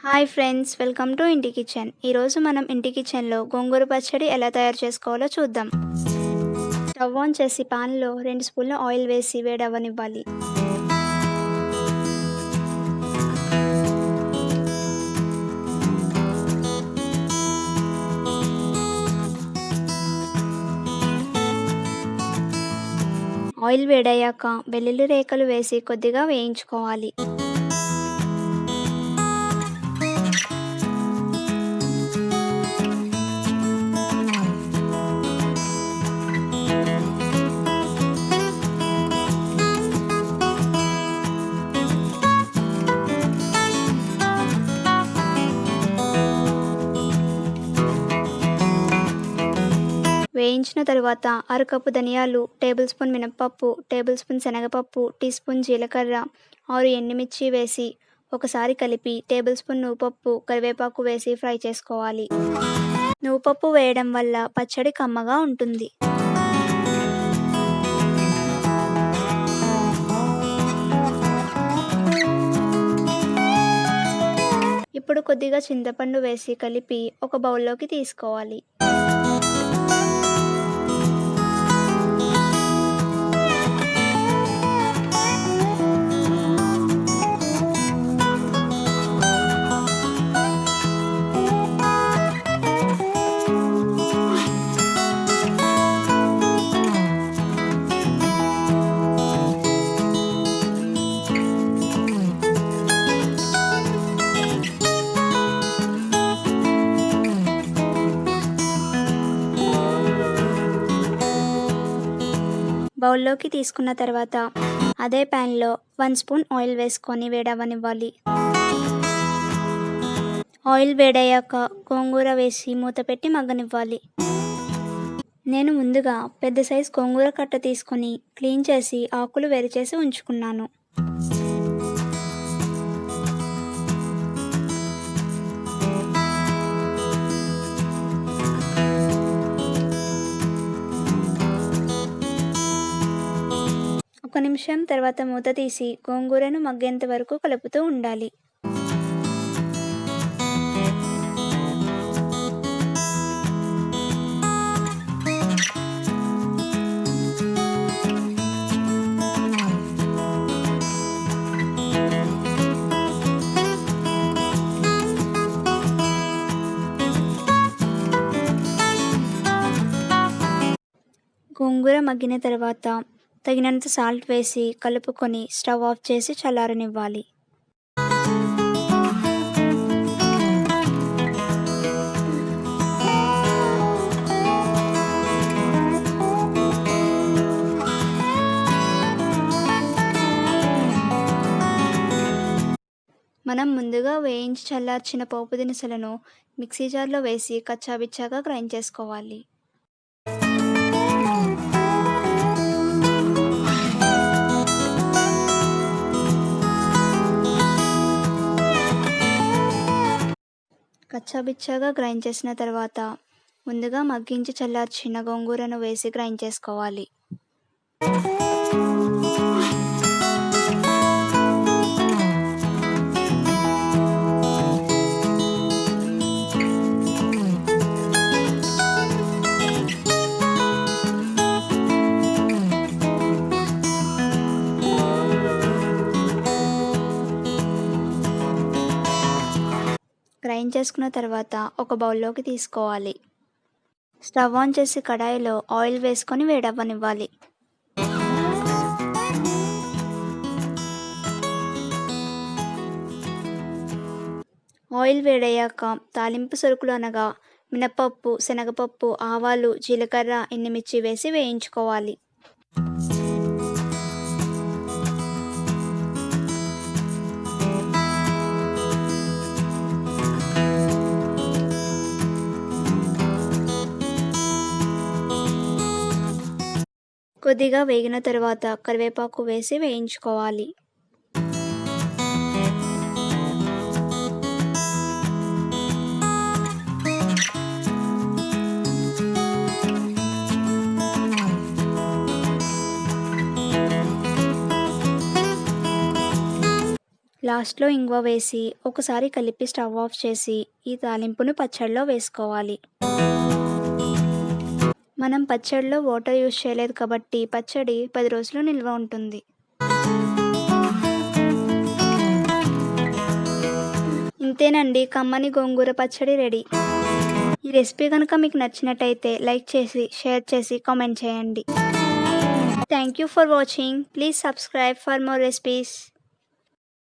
Hi friends, welcome to ఇంటి kitchen. ఈరోజు మనం ఇంటి కిచెన్లో గోంగూర పచ్చడి ఎలా తయారు చేసుకోవాలో చూద్దాం. స్టవ్ ఆన్ చేసి పాన్లో 2 స్పూన్ల ఆయిల్ వేసి వేడవ్వనివ్వాలి. ఆయిల్ వేడయ్యాక వెల్లుల్లి రేఖలు వేసి కొద్దిగా వేయించుకోవాలి. వేయించిన తరువాత అరకప్పు ధనియాలు, టేబుల్ స్పూన్ మినప్పప్పు, టేబుల్ స్పూన్ శనగపప్పు, టీ స్పూన్ జీలకర్ర, 6 ఎండుమిర్చి వేసి ఒకసారి కలిపి టేబుల్ స్పూన్ నువ్వుపప్పు, కరివేపాకు వేసి ఫ్రై చేసుకోవాలి. నువ్వుపప్పు వేయడం వల్ల పచ్చడి కమ్మగా ఉంటుంది. ఇప్పుడు కొద్దిగా చింతపండు వేసి కలిపి ఒక బౌల్లోకి తీసుకోవాలి. బౌల్లోకి తీసుకున్న తర్వాత అదే ప్యాన్లో 1 స్పూన్ ఆయిల్ వేసుకొని వేడవ్వనివ్వాలి. ఆయిల్ వేడయ్యాక గోంగూర వేసి మూత పెట్టి మగ్గనివ్వాలి. నేను ముందుగా పెద్ద సైజు గోంగూర కట్ట తీసుకొని క్లీన్ చేసి ఆకులు వేరు చేసి ఉంచుకున్నాను. ఒక నిమిషం తర్వాత మూత తీసి గోంగూరను మగ్గేంత వరకు కలుపుతూ ఉండాలి. గోంగూర మగ్గిన తర్వాత తగినంత సాల్ట్ వేసి కలుపుకొని స్టవ్ ఆఫ్ చేసి చల్లారనివ్వాలి. మనం ముందుగా వేయించి చల్లార్చిన పోపు దినుసులను మిక్సీ జార్లో వేసి కచ్చాబిచ్చాగా గ్రైండ్ చేసుకోవాలి. కచ్చాబిచ్చాగా గ్రైండ్ చేసిన తర్వాత ముందుగా మగ్గించి చల్లార్చిన గోంగూరను వేసి గ్రైండ్ చేసుకోవాలి. గ్రైండ్ చేసుకున్న తర్వాత ఒక బౌల్లోకి తీసుకోవాలి. స్టవ్ ఆన్ చేసి కడాయిలో ఆయిల్ వేసుకొని వేడవ్వనివ్వాలి. ఆయిల్ వేడయ్యాక తాలింపు సరుకులు అనగా మినపప్పు, శనగపప్పు, ఆవాలు, జీలకర్ర, ఎండుమిర్చి వేసి వేయించుకోవాలి. కొద్దిగా వేగిన తర్వాత కరివేపాకు వేసి వేయించుకోవాలి. లాస్ట్‌లో ఇంగువ వేసి ఒకసారి కలిపి స్టవ్ ఆఫ్ చేసి ఈ తాలింపును పచ్చడిలో వేసుకోవాలి. మనం పచ్చడిలో వాటర్ యూజ్ చేయలేదు కాబట్టి పచ్చడి 10 రోజులు నిల్వ ఉంటుంది. ఇంతేనండి, కమ్మని గోంగూర పచ్చడి రెడీ. ఈ రెసిపీ కనుక మీకు నచ్చినట్టయితే లైక్ చేసి, షేర్ చేసి, కామెంట్ చేయండి. Thank you for watching. Please subscribe for more recipes.